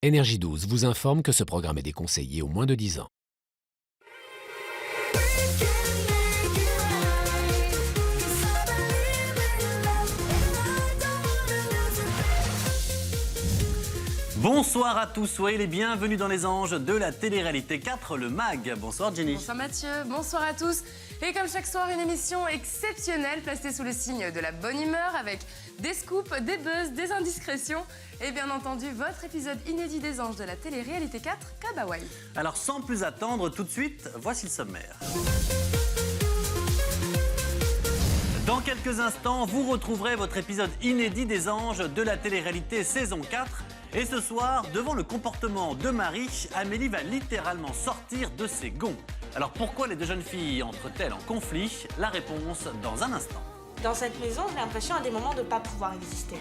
Énergie 12 vous informe que ce programme est déconseillé aux moins de 10 ans. Bonsoir à tous, soyez les bienvenus dans les anges de la télé-réalité 4, le MAG. Bonsoir Jenny. Bonsoir Mathieu, bonsoir à tous. Et comme chaque soir, une émission exceptionnelle placée sous le signe de la bonne humeur avec des scoops, des buzz, des indiscrétions et bien entendu votre épisode inédit des anges de la télé-réalité 4, Kabawai. Alors sans plus attendre, tout de suite, voici le sommaire. Dans quelques instants, vous retrouverez votre épisode inédit des anges de la télé-réalité saison 4. Et ce soir, devant le comportement de Marie, Amélie va littéralement sortir de ses gonds. Alors pourquoi les deux jeunes filles entrent-elles en conflit? La réponse dans un instant. Dans cette maison, j'ai l'impression à des moments de ne pas pouvoir exister.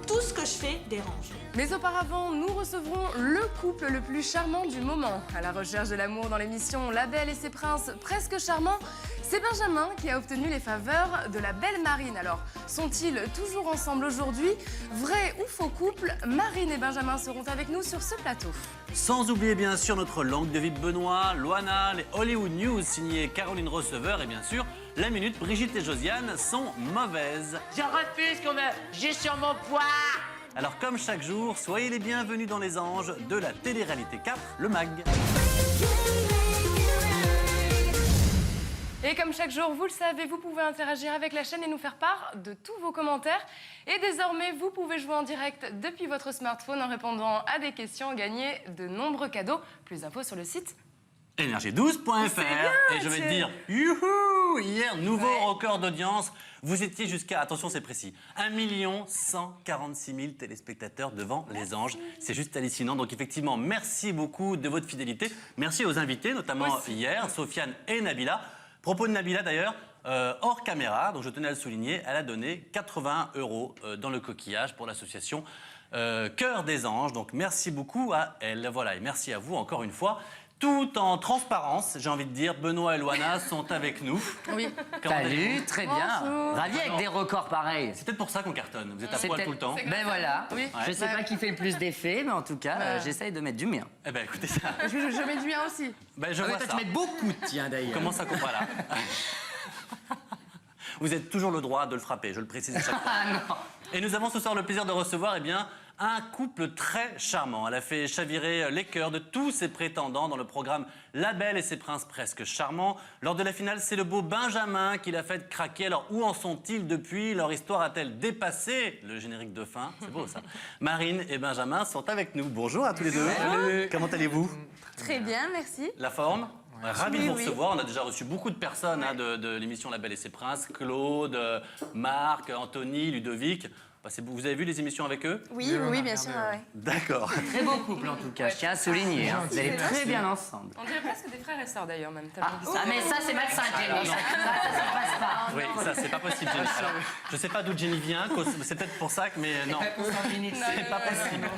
Tout ce que je fais dérange. Mais auparavant, nous recevrons le couple le plus charmant du moment. À la recherche de l'amour dans l'émission La Belle et ses princes presque charmants, c'est Benjamin qui a obtenu les faveurs de la belle Marine. Alors, sont-ils toujours ensemble aujourd'hui? Vrai ou faux couple? Marine et Benjamin seront avec nous sur ce plateau. Sans oublier bien sûr notre langue de vie de Benoît, Loana, les Hollywood News signées Caroline Receveur et bien sûr la minute Brigitte et Josiane sont mauvaises. Je refuse qu'on me juge sur mon poids. Alors comme chaque jour, soyez les bienvenus dans les anges de la télé-réalité 4, le MAG. Et comme chaque jour, vous le savez, vous pouvez interagir avec la chaîne et nous faire part de tous vos commentaires. Et désormais, vous pouvez jouer en direct depuis votre smartphone en répondant à des questions, gagner de nombreux cadeaux. Plus d'infos sur le site Énergie12.fr. Et je vais te dire, youhou, hier, nouveau record d'audience. Vous étiez jusqu'à, attention c'est précis, 1 146 000 téléspectateurs devant les anges. C'est juste hallucinant. Donc effectivement, merci beaucoup de votre fidélité. Merci aux invités, notamment hier, Sofiane et Nabila. Propos de Nabila d'ailleurs, hors caméra, donc je tenais à le souligner, elle a donné 80 € dans le coquillage pour l'association Cœur des Anges. Donc merci beaucoup à elle. Voilà, et merci à vous encore une fois. Tout en transparence, j'ai envie de dire, Benoît et Loana sont avec nous. Oui. Salut, très bien. Bonjour. Ravi avec des records pareils. C'est peut-être pour ça qu'on cartonne. Vous êtes à C'est poil peut-être- tout le temps. Ben voilà. Oui. Je sais Ouais. pas qui fait le plus d'effet, mais en tout cas, j'essaye de mettre du mien. Eh ben écoutez ça. Je mets du bien aussi. Ben, je Ah, mais vois toi, ça. tu mets beaucoup, tiens d'ailleurs. Comment ça comprend là? Vous avez toujours le droit de le frapper, je le précise à chaque fois. Ah non. Et nous avons ce soir le plaisir de recevoir un couple très charmant. Elle a fait chavirer les cœurs de tous ses prétendants dans le programme La Belle et ses princes presque charmants. Lors de la finale, c'est le beau Benjamin qui l'a fait craquer. Alors où en sont-ils depuis? Leur histoire a-t-elle dépassé le générique de fin? C'est beau ça. Marine et Benjamin sont avec nous. Bonjour à tous les deux. Comment allez-vous? Très bien, merci. La forme? Ravi de vous Oui, oui. recevoir. On a déjà reçu beaucoup de personnes de l'émission La Belle et ses princes. Claude, Marc, Anthony, Ludovic. Bah, vous avez vu les émissions avec eux? Oui, oui, bien sûr. Ouais. D'accord. Très beau couple en tout cas, je tiens à souligner. Hein. Vous allez très bien ensemble. On dirait presque des frères et sœurs d'ailleurs même. Ah mais ça c'est malsain, Jenny. Ça passe pas. Oui, ça c'est pas possible, Jenny. Alors, je sais pas d'où Jenny vient, c'est peut-être pour ça que, mais non. C'est pas possible.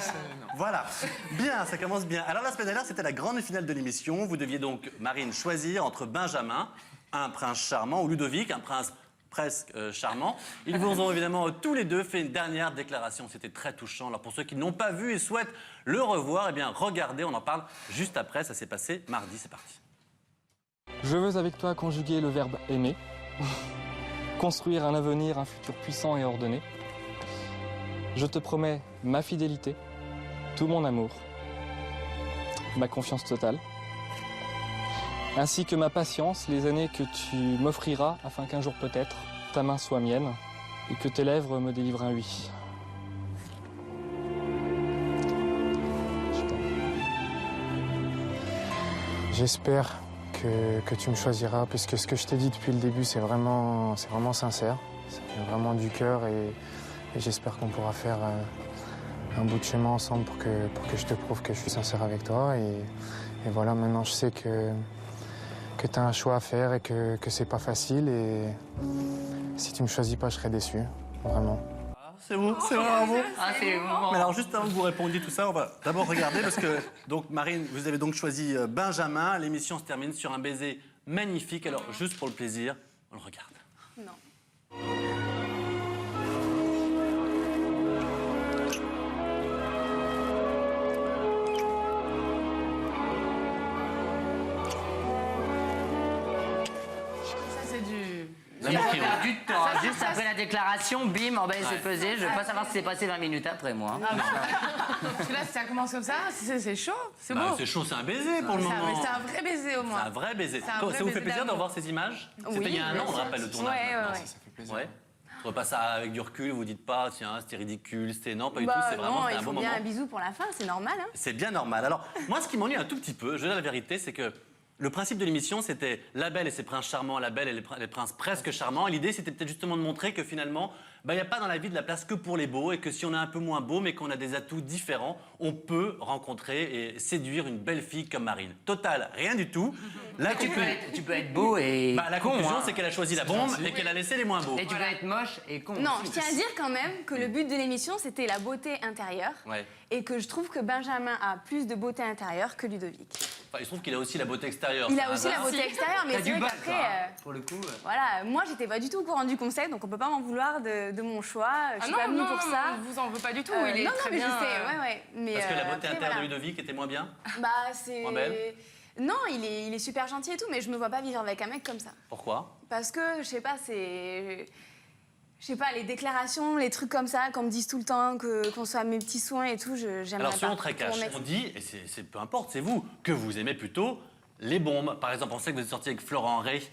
Voilà. Bien, ça commence bien. Alors la semaine dernière, c'était la grande finale de l'émission. Vous deviez donc, Marine, choisir entre Benjamin, un prince charmant, ou Ludovic, un prince presque charmant. Ils vous ont évidemment tous les deux fait une dernière déclaration. C'était très touchant. Alors pour ceux qui n'ont pas vu et souhaitent le revoir, eh bien regardez, on en parle juste après. Ça s'est passé mardi, c'est parti. Je veux avec toi conjuguer le verbe aimer, construire un avenir, un futur puissant et ordonné. Je te promets ma fidélité, tout mon amour, ma confiance totale, ainsi que ma patience, les années que tu m'offriras afin qu'un jour peut-être ta main soit mienne et que tes lèvres me délivrent un oui. Je t'aime. J'espère que tu me choisiras, puisque ce que je t'ai dit depuis le début, c'est vraiment sincère. C'est vraiment du cœur et j'espère qu'on pourra faire un bout de chemin ensemble pour que je te prouve que je suis sincère avec toi. Et voilà, maintenant je sais que tu as un choix à faire et que c'est pas facile. Et si tu me choisis pas, je serai déçu, vraiment. C'est beau, c'est vraiment beau. Ah c'est émouvant. Mais alors juste avant que vous répondiez tout ça, on va d'abord regarder parce que donc Marine, vous avez donc choisi Benjamin. L'émission se termine sur un baiser magnifique. Alors juste pour le plaisir, on le regarde. Non. du temps. Juste après la déclaration, bim, emballé, c'est pesé. Je veux pas savoir si c'est passé 20 minutes après, moi. Parce que là, si ça commence comme ça, c'est chaud, c'est beau. C'est chaud, c'est un baiser pour le moment. C'est un vrai baiser au moins. C'est un vrai baiser. C'est un Ça vrai vous fait baiser plaisir de d'amour. revoir ces images? Oui, C'était il y a un bien an, on sûr. rappelle le tournage. Ouais, maintenant. ouais. Ça fait plaisir. Ouais. On repasse ça avec du recul, vous dites pas, tiens, c'était ridicule, c'était non, pas du Bah, tout, c'est vraiment non, c'était il un faut bon bien moment. un bisou pour la fin, c'est normal. Hein. C'est bien normal. Alors, moi, ce qui m'ennuie un tout petit peu, je vais dire la vérité, c'est que le principe de l'émission, c'était La Belle et ses princes charmants, La Belle et les princes presque charmants. Et l'idée, c'était peut-être justement de montrer que finalement, il n'y a pas dans la vie de la place que pour les beaux et que si on est un peu moins beau, mais qu'on a des atouts différents, on peut rencontrer et séduire une belle fille comme Marine. Total, rien du tout. La Tu peux être beau et la con, conclusion, hein. c'est qu'elle a choisi la bombe et qu'elle a laissé les moins beaux. Et tu peux être moche et con. Non, aussi. je tiens à dire quand même que le but de l'émission, c'était la beauté intérieure. Ouais. Et que je trouve que Benjamin a plus de beauté intérieure que Ludovic. Enfin, il se trouve qu'il a aussi la beauté extérieure. Il ça a aussi va. la beauté extérieure, mais T'as c'est du vrai bol, qu'après... toi, hein, pour le coup. Voilà, moi j'étais pas du tout au courant du concept, donc on peut pas m'en vouloir de mon choix. Je suis pas venue pour ça. on vous en veut pas du tout. Euh, il est non, très mais bien. je sais, ouais. Mais, Parce que la beauté après, intérieure voilà. de Ludovic était moins bien. Bah, c'est... Moins belle. Non, il est super gentil et tout, mais je me vois pas vivre avec un mec comme ça. Pourquoi? Parce que, je sais pas, c'est... Je sais pas, les déclarations, les trucs comme ça, qu'on me dise tout le temps, qu'on soit à mes petits soins et tout, j'aimerais Alors, pas. soyons très Pour mon cash. mec. On dit, et c'est peu importe, c'est vous, que vous aimez plutôt les bombes. Par exemple, on sait que vous êtes sorti avec Florent Ray,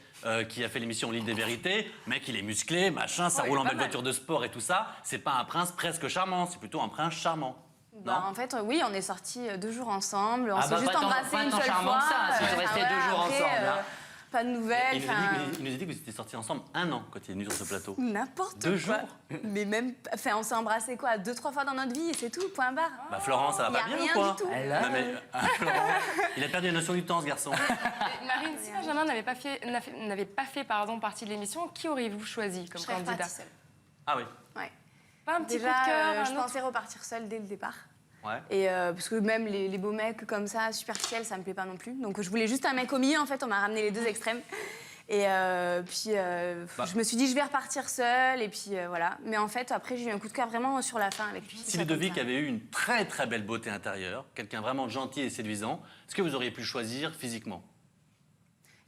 qui a fait l'émission L'île des Vérités. Mec, il est musclé, machin, ça Ouais, roule en pas belle mal. voiture de sport et tout ça. C'est pas un prince presque charmant, c'est plutôt un prince charmant. Bah, en fait, oui, on est sortis 2 jours ensemble, on Ah s'est bah, juste pas tant- embrassés pas une tant seule charmant fois. que ça, si vous restez 2 jours après, ensemble, hein. Pas de nouvelles, Il nous, a enfin... dit, il nous a dit que vous étiez sortis ensemble 1 an quand il est venu sur ce plateau. N'importe 2 quoi. jours. Mais même... Enfin, on s'est embrassés quoi, 2-3 fois dans notre vie et c'est tout, point barre. Bah, Florent, ça va Y a pas bien rien ou quoi? du tout. Non, mais, Florent, il a perdu la notion du temps, ce garçon. Marine, si Benjamin n'avait pas fait partie de l'émission, qui auriez-vous choisi comme Je serais candidat? repartie seule. Ah oui. Ouais. Pas un petit Déjà, coup de cœur, un je autre pensais repartir seule dès le départ. Ouais. Et parce que même les beaux mecs comme ça, superficiels, ça me plaît pas non plus. Donc je voulais juste un mec au milieu, en fait, on m'a ramené les 2 extrêmes. Et puis je me suis dit, je vais repartir seule, et puis voilà. Mais en fait, après, j'ai eu un coup de cœur vraiment sur la fin avec lui. Si Ludovic avait eu une très très belle beauté intérieure, quelqu'un vraiment gentil et séduisant, est-ce que vous auriez pu le choisir physiquement?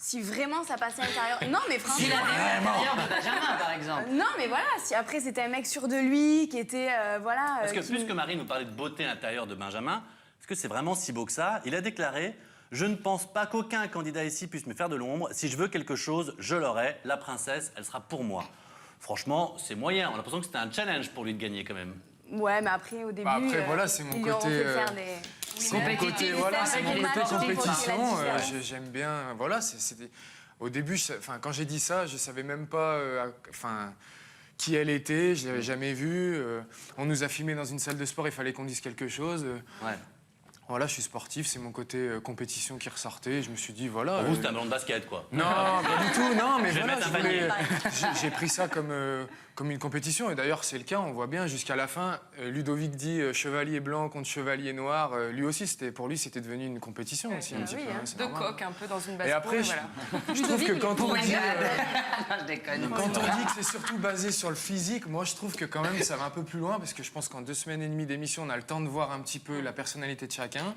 Si vraiment ça passait à l'intérieur. Non, mais franchement. S'il avait eu l'intérieur de Benjamin, par exemple. Non, mais voilà, si après c'était un mec sûr de lui, qui était. Voilà. Parce que qui- plus que Marine nous parlait de beauté intérieure de Benjamin, est-ce que c'est vraiment si beau que ça? Il a déclaré « Je ne pense pas qu'aucun candidat ici puisse me faire de l'ombre. Si je veux quelque chose, je l'aurai. La princesse, elle sera pour moi. » Franchement, c'est moyen. On a l'impression que c'était un challenge pour lui de gagner quand même. Ouais, mais après, au début. Bah, après, voilà, c'est mon ils lui auront côté, fait faire des. C'est mon côté, Compétitif, voilà, c'est c'est mon avec les côté matchs, il faut qu'il y ait la compétition. différence. J'aime bien, voilà, c'était. Au début, enfin, quand j'ai dit ça, je savais même pas, enfin, qui elle était. Je l'avais jamais vue. On nous a filmé dans une salle de sport. Il fallait qu'on dise quelque chose. Ouais. Voilà, je suis sportif. C'est mon côté compétition qui ressortait. Je me suis dit, voilà. Pour vous, c'était un ballon de basket, quoi. Non, pas du tout, non, mais Je vais voilà, mettre un panier. j'ai pris ça comme une compétition, et d'ailleurs c'est le cas, on voit bien, jusqu'à la fin, Ludovic dit chevalier blanc contre chevalier noir, lui aussi, pour lui, c'était devenu une compétition aussi, un petit peu, hein, c'est de normal. coq un peu dans une basse Et après, voilà. je trouve que quand on dit... Je déconne. Quand on dit que c'est surtout basé sur le physique, moi je trouve que quand même ça va un peu plus loin, parce que je pense qu'en 2 semaines et demie d'émission, on a le temps de voir un petit peu la personnalité de chacun.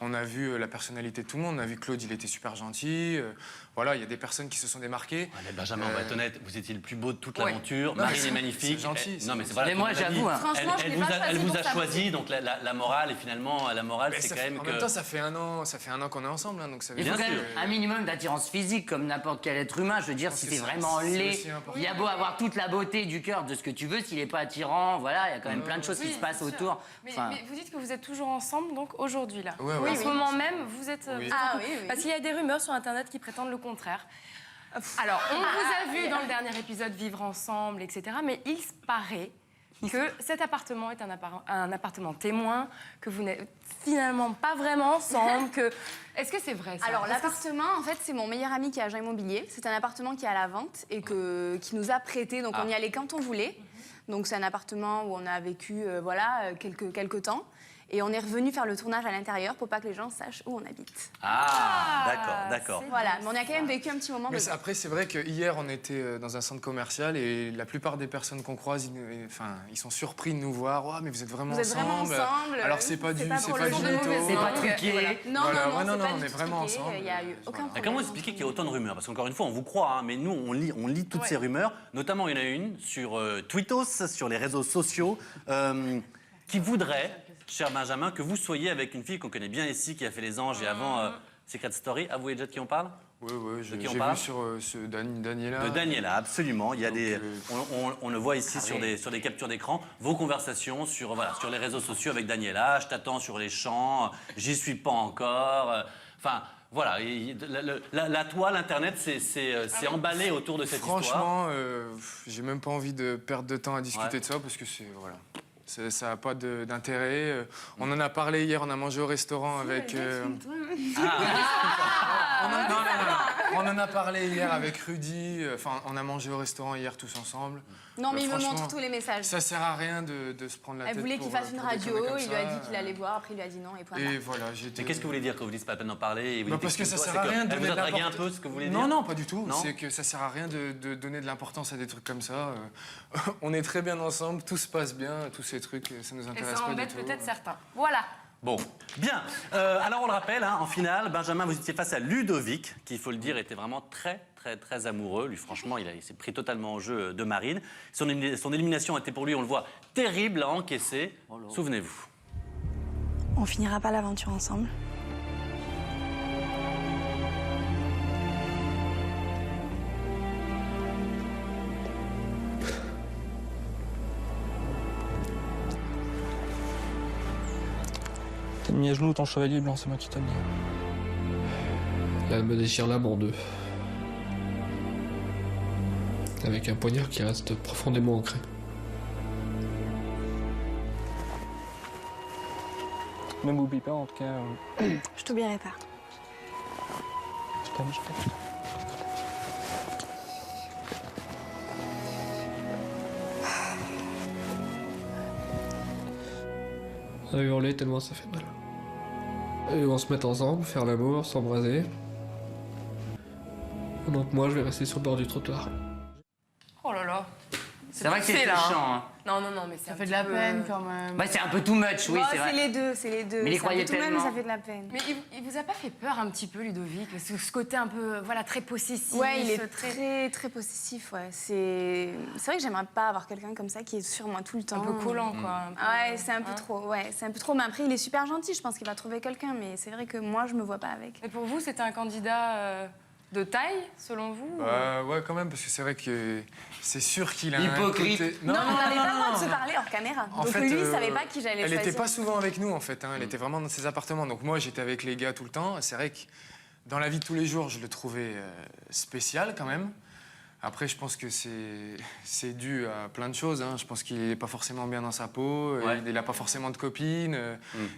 On a vu la personnalité de tout le monde, on a vu Claude, il était super gentil. Voilà, il y a des personnes qui se sont démarquées. Ouais, mais Benjamin, on va être honnête, vous étiez le plus beau de toute Oui. l'aventure. Non, Marine mais est magnifique. c'est gentil, Non, mais c'est c'est voilà. Mais moi, comme on l'a j'avoue, dit, hein. Franchement, je l'ai pas elle choisi vous pour a ça. choisi, donc la morale, et finalement, la morale, Mais c'est ça quand fait- même en que. même temps, ça fait un an qu'on est ensemble, hein, donc ça veut Il faut dire quand même que- un minimum d'attirance physique comme n'importe quel être humain. Je veux dire, pense si que t'es c'est- vraiment c'est laid, aussi important. il y a beau avoir toute la beauté du cœur de ce que tu veux, s'il est pas attirant, voilà, il y a quand même plein de choses qui Oui, se passent c'est sûr. autour. Mais, Enfin, mais vous dites que vous êtes toujours ensemble, donc aujourd'hui, là. Ouais, ouais. En ce moment même, vous êtes... Oui. vous êtes Ah en couple. oui, oui. Parce qu'il y a des rumeurs sur Internet qui prétendent le contraire. Alors, on vous a vu dans le dernier épisode vivre ensemble, etc. Mais il se paraît que cet appartement est un appartement témoin, que vous n'êtes finalement pas vraiment ensemble, que... Est-ce que c'est vrai, ça? Alors, Est-ce que l'appartement, en fait, c'est mon meilleur ami qui est agent immobilier. C'est un appartement qui est à la vente et qui nous a prêté. Donc, on y allait quand on voulait. Donc, c'est un appartement où on a vécu quelques temps. Et on est revenu faire le tournage à l'intérieur pour pas que les gens sachent où on habite. Ah, d'accord. Voilà, mais on a quand même vécu un petit moment. Mais après, c'est vrai que hier, on était dans un centre commercial et la plupart des personnes qu'on croise, ils sont surpris de nous voir. Oh, mais vous êtes vraiment ensemble. Alors c'est pas du mytho. C'est pas truqué. Non, non, c'est pas on du est tout vraiment truqué, ensemble. Il y a eu aucun problème. Comment expliquer qu'il y a autant de rumeurs? Parce qu'encore une fois, on vous croit, hein, mais nous, on lit toutes ces rumeurs. Notamment, il y en a une sur Twittos, sur les réseaux sociaux, qui voudrait, cher Benjamin, que vous soyez avec une fille qu'on connaît bien ici, qui a fait Les Anges et avant Secret Story. Ah, vous voyez déjà de qui on parle? Oui, j'ai qui on vu parle sur Daniela. De Daniela, absolument. Il y a on le voit ici sur des captures d'écran, vos conversations sur les réseaux sociaux avec Daniela. Je t'attends sur les champs, j'y suis pas encore. Enfin, voilà. La toile, Internet, c'est emballé autour de cette histoire. Franchement, j'ai même pas envie de perdre de temps à discuter de ça parce que voilà. Ça n'a pas d'intérêt. On en a parlé hier, on a mangé au restaurant avec... On en a parlé hier avec Rudy. Enfin, on a mangé au restaurant hier tous ensemble. Non, mais il me franchement, montre tous les messages. Ça sert à rien de se prendre la tête. Elle voulait qu'il fasse une radio, il lui a dit qu'il allait voir, après il lui a dit non et point. Et voilà, Mais qu'est-ce que vous voulez dire quand vous dites pas la peine d'en parler et vous dites parce que ça excuse-toi, sert à c'est rien de elle donner vous de a dragué un l'importance. peu, ce que vous voulez dire? Non, pas du tout. Non. C'est que ça sert à rien de donner de l'importance à des trucs comme ça. On est très bien ensemble, tout se passe bien, tous ces trucs, ça nous Et intéresse ça pas du embête tout. peut-être certains. Voilà. Bon, bien. Alors on le rappelle, hein, en finale, Benjamin, vous étiez face à Ludovic, qui, il faut le dire, était vraiment très amoureux. Lui, franchement, il s'est pris totalement au jeu de Marine. Son élimination était pour lui, on le voit, terrible à encaisser. Souvenez-vous. On finira pas l'aventure ensemble. T'as mis à genoux ton chevalier blanc, c'est moi qui t'ai mis. Là, elle me déchire l'âme en deux. Avec un poignard qui reste profondément ancré. Ne m'oublie pas, en tout cas. Je t'oublierai pas. Je t'aime. À hurler tellement ça fait mal. Et on se met ensemble, faire l'amour, s'embraser. Pendant que moi, je vais rester sur le bord du trottoir. Oh là là. C'est vrai que c'est poussé, là, hein. touchant. Hein. Non, mais Ça fait de la peine quand même. Ouais, c'est un peu too much, oui, c'est vrai. C'est les deux. Mais il y C'est un croyait peu tout même, tellement. ça fait de la peine. Mais il vous a pas fait peur un petit peu, Ludovic? Ce côté un peu, voilà, très possessif. Ouais, il est très possessif, ouais. C'est vrai que j'aimerais pas avoir quelqu'un comme ça qui est sur moi tout le temps. un peu collant, quoi. un peu, Ouais, c'est un peu trop, ouais, c'est un peu trop. Mais après, il est super gentil, je pense qu'il va trouver quelqu'un, mais c'est vrai que moi, je me vois pas avec. Mais pour vous, c'était un candidat de taille, selon vous? Ouais, quand même, parce que c'est vrai que c'est sûr qu'il a Hypocrite. un côté... Non, on n'avait pas le droit de se parler hors caméra. En Donc fait, lui, il savait pas qui j'allais Elle choisir. n'était pas souvent avec nous, en fait. Hein. Elle était vraiment dans ses appartements. Donc moi, j'étais avec les gars tout le temps. C'est vrai que dans la vie de tous les jours, je le trouvais spécial, quand même. Après, je pense que c'est dû à plein de choses. Hein. Je pense qu'il n'est pas forcément bien dans sa peau. Ouais. Il n'a pas forcément de copine.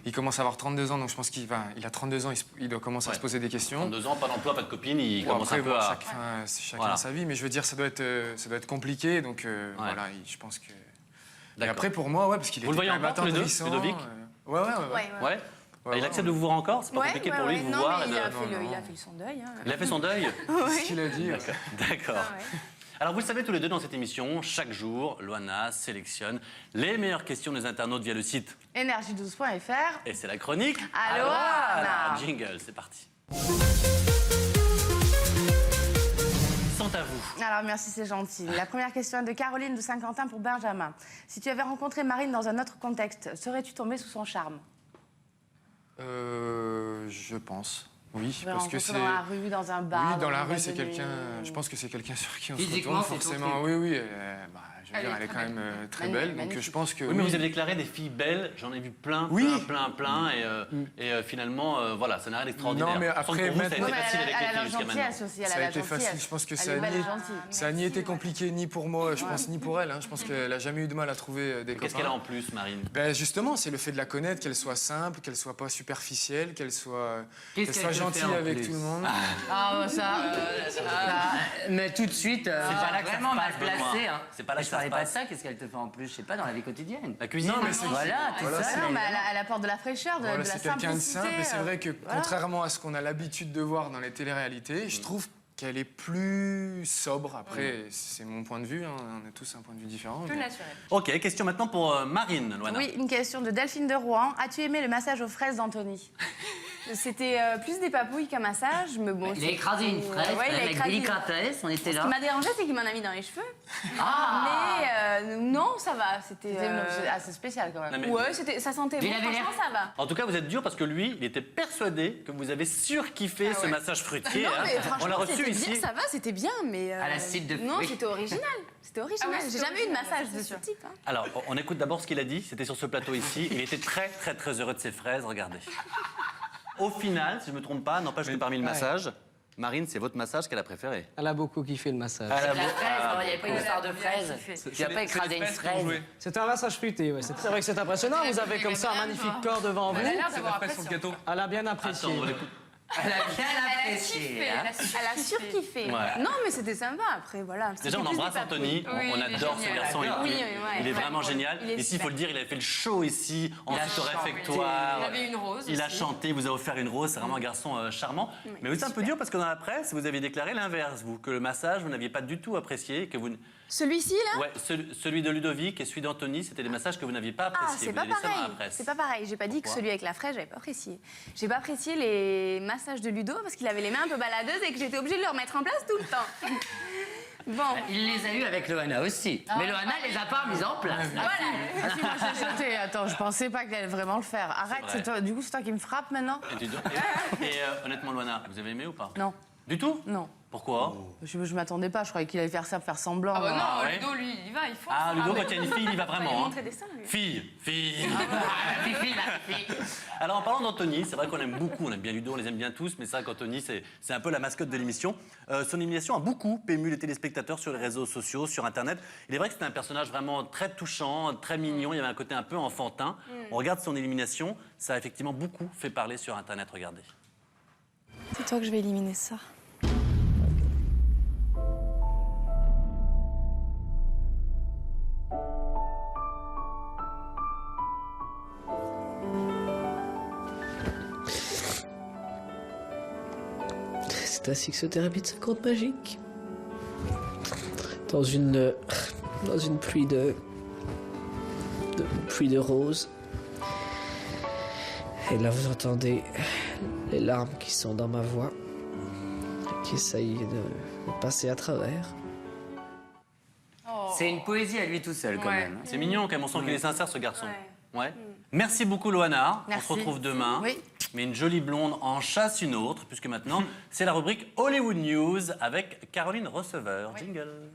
Il commence à avoir 32 ans. Donc je pense qu'il a 32 ans. Il doit commencer à se poser des questions. 32 ans, pas d'emploi, pas de copine, il commence après, un peu à... chacun sa vie. Mais je veux dire, ça doit être compliqué. Donc voilà, je pense que... Et D'accord. après, pour moi, ouais, parce qu'il était Vous le voyez quand même encore tous les deux, attendrissant. Ludovic? Ouais. Ouais. Il accepte de vous voir encore? C'est pas compliqué pour lui de vous non, voir? mais et de- il a fait son deuil. Hein. Il a fait son deuil? C'est ce qu'il a dit. D'accord. Ah ouais. Alors, vous le savez tous les deux dans cette émission, chaque jour, Loana sélectionne les meilleures questions des internautes via le site. Énergie12.fr. Et c'est la chronique. Allô, Anna. Jingle, c'est parti. Sont à vous. Alors merci, c'est gentil. La première question est de Caroline de Saint-Quentin pour Benjamin. Si tu avais rencontré Marine dans un autre contexte, serais-tu tombée sous son charme? Je pense. Oui, Tu l'aurais parce que rencontré c'est... dans la rue, dans un bar. Oui, dans la une rue, boîte c'est de quelqu'un... nuit. Je pense que c'est quelqu'un sur qui on se Physiquement, retourne, c'est ton forcément. truc. Oui. Je veux dire, elle est quand même très belle. Donc magnifique. je pense que... Oui, mais vous avez déclaré des filles belles, j'en ai vu plein. Et finalement, voilà, ça n'a rien d'extraordinaire. Non, mais Sans après, pour vous, ça a été Ouais, mais facile avec les elle a filles l'air jusqu'à maintenant. gentillesse aussi. Elle Ça a a l'air été gentillesse. facile. Je pense que Elle ça est a belle ni... et gentille. Ça a ni été compliqué ni pour moi, je pense, ni pour elle. Hein. Je pense qu'elle a jamais eu de mal à trouver des Qu'est-ce copains. qu'elle a en plus, Marine? Ben justement, c'est le fait de la connaître, qu'elle soit simple, qu'elle soit pas superficielle, qu'elle soit gentille avec tout le monde. Ah, bah, ça. Mais tout de suite, c'est pas là que vraiment ça mal se passe, placé. Benoît. C'est pas là que ça Ça parlait pas de ça, qu'est-ce qu'elle te fait en plus? Je sais pas, dans la vie quotidienne. La cuisine. Non, mais c'est Voilà, tout ça. Non, mais elle apporte de la fraîcheur, de la Voilà, c'est quelqu'un de simplicité. simple et c'est vrai que contrairement à ce qu'on a l'habitude de voir dans les téléréalités, je trouve qu'elle est plus sobre. Après, c'est mon point de vue, hein, on a tous un point de vue différent. Plus mais- naturel. Ok, question maintenant pour Marine, Loana. Oui, une question de Delphine de Rouen. As-tu aimé le massage aux fraises d'Anthony? C'était plus des papouilles qu'un massage, mais bon. Il a écrasé une fraise, Ouais, il a avec écrasé. délicatesse, on était Ce là. qui m'a dérangé, c'est qu'il m'en a mis dans les cheveux. Ah Mais non, ça va. C'était. C'est assez spécial quand même. Non, mais- Ouais, ça sentait Tu bon. l'avais Franchement, ça va. En tout cas, vous êtes dur parce que lui, il était persuadé que vous avez surkiffé ce massage fruitier. Non, mais hein. On franchement, l'a reçu c'était ici. bien, ça va, c'était bien, mais. À la cible de Non, fruits. c'était original. C'était original. Ah ouais, J'ai c'était jamais eu de original, massage ça, de c'est ce sûr. type. Hein. Alors, on écoute d'abord ce qu'il a dit. C'était sur ce plateau ici. Il était très, très, très heureux de ses fraises. Regardez. Au final, si je ne me trompe pas, n'empêche que parmi le massage, Marine, c'est votre massage qu'elle a préféré. Elle a beaucoup kiffé le massage. Elle a La beau- fraise, il n'y avait pas une histoire de fraise. Tu n'as pas écrasé une fraise. C'était un massage fruité, ouais. C'est vrai que c'est impressionnant. Vous avez comme ça un magnifique corps devant vous. Elle a l'air d'avoir apprécié. Elle a bien apprécié. Attends, on l'écoute. Elle a bien Elle a apprécié. kiffé, hein. Elle a surkiffé. Ouais. Non, mais c'était sympa. Après, voilà. Déjà, on C'était plus embrasse des papouilles. Anthony. On il est adore ce génial. garçon. Oui, il, ouais, il est ouais. vraiment génial. Il est Ici, il faut le dire, il avait fait le show ici, en a suite au chanté. réfectoire. Il avait une rose Il a aussi. chanté, il vous a offert une rose. C'est vraiment un garçon charmant. Mais vous êtes un peu dur parce que dans la presse, vous avez déclaré l'inverse, vous, que le massage, vous n'aviez pas du tout apprécié, que vous. Celui-ci, là. Ouais, celui de Ludovic et celui d'Anthony, c'était des massages que vous n'aviez pas Ah, appréciés. c'est vous pas avez dit ça dans pareil. la presse. C'est pas pareil. J'ai pas dit que Pourquoi celui avec la fraise, j'avais pas apprécié. J'ai pas apprécié les massages de Ludo parce qu'il avait les mains un peu baladeuses et que j'étais obligée de le remettre en place tout le temps. Bon. Il les a eu avec Loana aussi. Mais Loana les a pas mis en place. Ah, si, moi j'ai sauté. Attends, je pensais pas qu'elle allait vraiment le faire. Arrête, vrai. c'est toi, du coup, c'est toi qui me frappe maintenant? Et honnêtement, Loana, vous avez aimé ou pas? Non, Du tout? non. Pourquoi? Je m'attendais pas, je croyais qu'il allait faire ça pour faire semblant. Ah bah non, Ah ouais. Ludo, lui, il va, il faut. Ah, Ludo, quand il y a une fille, il y va Il vraiment. hein. montrait des seins, lui. Fille. Fifi, la fille. Alors en parlant d'Anthony, c'est vrai qu'on aime beaucoup, on aime bien Ludo, on les aime bien tous, mais c'est vrai qu'Anthony, c'est un peu la mascotte de l'émission. Son élimination a beaucoup ému les téléspectateurs sur les réseaux sociaux, sur Internet. Il est vrai que c'était un personnage vraiment très touchant, très mignon, il y avait un côté un peu enfantin. On regarde son élimination, ça a effectivement beaucoup fait parler sur Internet, regardez. C'est toi que je vais éliminer ça. C'est un sexothérapie de 50 magique. Dans une pluie de roses. Et là, vous entendez les larmes qui sont dans ma voix, qui essayent de passer à travers. C'est une poésie à lui tout seul, quand Ouais. même. C'est mignon quand même, on sent qu'il est sincère ce garçon. Ouais. Ouais. Merci beaucoup Loana, Merci. on se retrouve demain. Oui. Mais une jolie blonde en chasse une autre, puisque maintenant, c'est la rubrique Hollywood News avec Caroline Receveur. Jingle.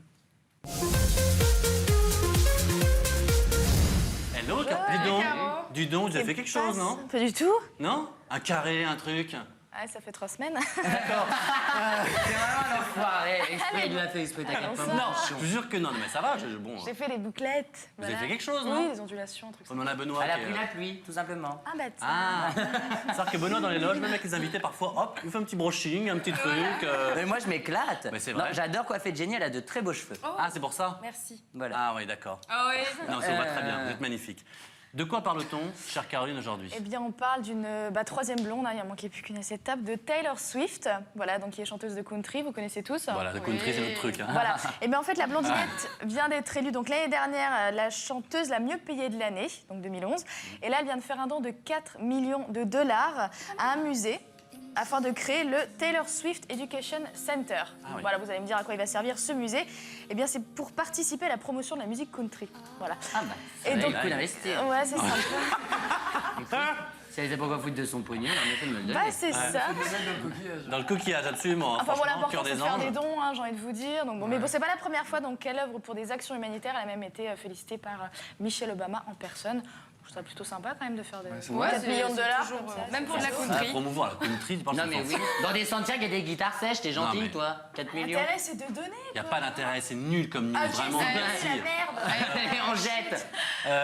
Hello, dis donc, vous avez fait quelque chose, non? Pas du tout. Non? Un carré, un truc? Ah, ça fait 3 semaines. C'est vraiment un enfoiré. Exprès, il l'a fait exprès, t'inquiète pas. Non, je vous jure que non, mais ça va, bon. J'ai fait les bouclettes. Vous avez fait quelque chose, non? Oui, les ondulations, un truc. On en a Benoît Elle a qui est- pris la pluie, tout simplement. Ah, bah, tiens. Ah, c'est-à-dire que Benoît dans les loges, même avec les invités, parfois, hop, il fait un petit brushing, un petit truc. Mais moi, je m'éclate. Mais c'est Non, vrai. j'adore coiffer Jenny, elle a de très beaux cheveux. Ah, c'est pour ça? Merci. Voilà. Ah oui, d'accord. Ah oui. Non, ça vous va très bien, vous êtes magnifique. De quoi parle-t-on, chère Caroline, aujourd'hui? Eh bien, on parle d'une troisième blonde, hein, il ne manquait plus qu'une à cette étape, de Taylor Swift, voilà, donc qui est chanteuse de country, vous connaissez tous. Voilà, le country, c'est notre truc. Hein. Voilà. Et bien en fait, la blondinette vient d'être élue donc l'année dernière la chanteuse la mieux payée de l'année, donc 2011. Et là, elle vient de faire un don de 4 millions de dollars à un musée afin de créer le Taylor Swift Education Center. oui. Voilà, vous allez me dire à quoi il va servir ce musée. Eh bien, c'est pour participer à la promotion de la musique country. Voilà. Ah bah, ça Et valait donc- le coup d'investir. Ouais, c'est sympa. Si elle sait pas quoi foutre de son pognon, elle en effet de me le donner. Bah, c'est ça. Dans le coquillage, absolument. Enfin bon, Franchement, l'important cœur c'est de des faire anges. des dons, hein, j'ai envie de vous dire. Donc, bon, mais bon, c'est pas la première fois donc, qu'elle œuvre pour des actions humanitaires. Elle a même été félicitée par Michelle Obama en personne. Je trouve ça plutôt sympa quand même de faire des Ouais, 4 millions de dollars. toujours, comme ça. même pour de la Ah, country. promouvoir la country, tu penses Non que mais c'est oui, dans des sentiers, il y a des guitares sèches, t'es Non, gentil mais- toi 4 millions. L'intérêt c'est de donner. Il n'y a pas d'intérêt, c'est nul comme news, vraiment. C'est Merci. la merde. Et on jette.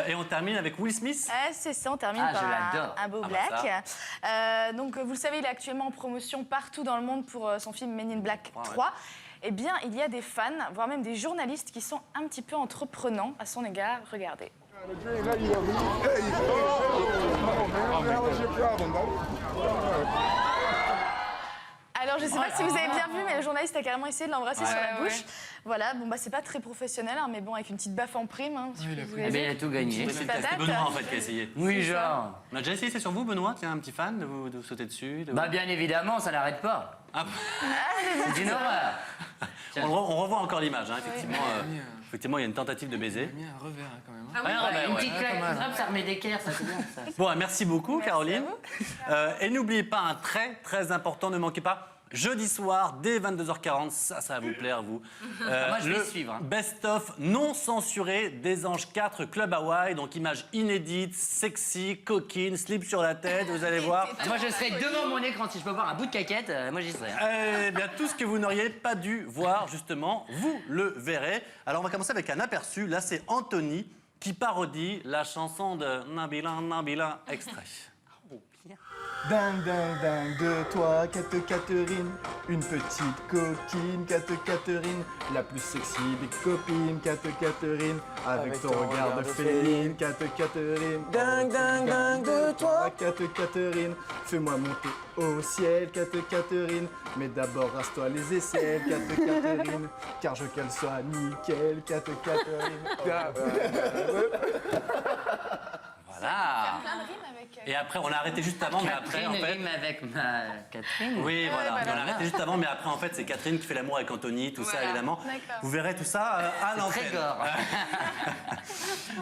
Et on termine avec Will Smith. C'est ça, on termine Ah, par je l'adore. un beau Ah bah black. Donc, vous le savez, il est actuellement en promotion partout dans le monde pour son film Men in Black 3. eh bien, il y a des fans, voire même des journalistes qui sont un petit peu entreprenants à son égard. Regardez. Alors, je ne sais pas si vous avez bien vu, mais le journaliste a carrément essayé de l'embrasser sur la bouche. Voilà, bon, bah, c'est pas très professionnel, hein, mais bon, avec une petite baffe en prime. Hein, si vous Eh bien, il a tout gagné. C'est Benoît en fait qui a essayé. Oui, genre. On a déjà essayé, c'est sur vous, Benoît? Tiens, un petit fan de vous sauter dessus Bah, bien évidemment, ça n'arrête pas. Ah. C'est une horreur. On revoit encore l'image, hein, effectivement. Effectivement, il y a une tentative de baiser. Il y a un revers quand même. Ah oui, un revers, une ouais. petite claque, ça remet d'équerre, ça c'est bien. Ça. Bon, merci beaucoup, Caroline. Et n'oubliez pas un très important, ne manquez pas. Jeudi soir, dès 22h40, ça va vous plaire, vous. Moi, je vais le suivre. Hein. best-of non censuré des Anges 4 Club Hawaï. Donc, images inédites, sexy, coquines, slip sur la tête, vous allez voir. Moi, je serai devant mon écran. Si je peux voir un bout de caquette, moi, j'y serai. Hein. Eh bien, tout ce que vous n'auriez pas dû voir, justement, vous le verrez. Alors, on va commencer avec un aperçu. Là, c'est Anthony qui parodie la chanson de Nabila, extrait. Dingue, dingue, dingue de toi, Catherine. Une petite coquine, Catherine. La plus sexy des copines, Catherine. Avec ton regard de féline, Catherine. Dingue, dingue, dingue de toi, Catherine. Fais-moi monter au ciel, Catherine. Mais d'abord, rase-toi les aisselles, Catherine. Car je veux qu'elle soit nickel, Catherine. Voilà. Et après, on a arrêté juste avant, mais après, en fait... rime avec ma Catherine. Oui, voilà. On a arrêté juste avant, mais après, en fait, c'est Catherine qui fait l'amour avec Anthony, tout ça, évidemment. Vous verrez tout ça à l'antenne. Très gore.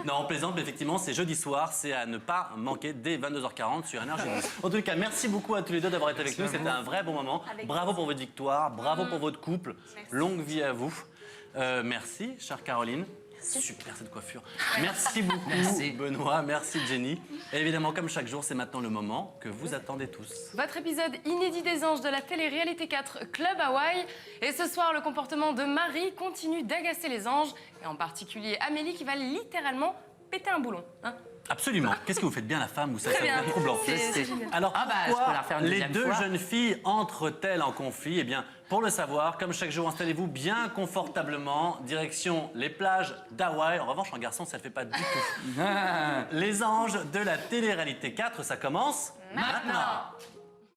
Non, on plaisante, mais effectivement, c'est jeudi soir, c'est à ne pas manquer dès 22h40 sur Énergie. En tout cas, merci beaucoup à tous les deux d'avoir été avec nous. C'était un vrai bon moment. Bravo pour votre victoire, bravo pour votre couple. Longue vie à vous. Merci, chère Caroline. Super cette coiffure. Merci beaucoup Benoît, merci Jenny. Et évidemment, comme chaque jour, c'est maintenant le moment que vous attendez tous. Votre épisode inédit des Anges de la télé-réalité 4 Club Hawaï. Et ce soir, le comportement de Marie continue d'agacer les anges, et en particulier Amélie qui va littéralement péter un boulon. Hein. Absolument. Qu'est-ce que vous faites bien la femme ou ça c'est troublant. Alors je peux la refaire une les deuxième deux fois. jeunes filles entrent-elles en conflit? Eh bien, pour le savoir, comme chaque jour, installez-vous bien confortablement, direction les plages d'Hawaï. En revanche, en garçon, ça ne le fait pas du tout. Les Anges de la télé-réalité 4, ça commence maintenant.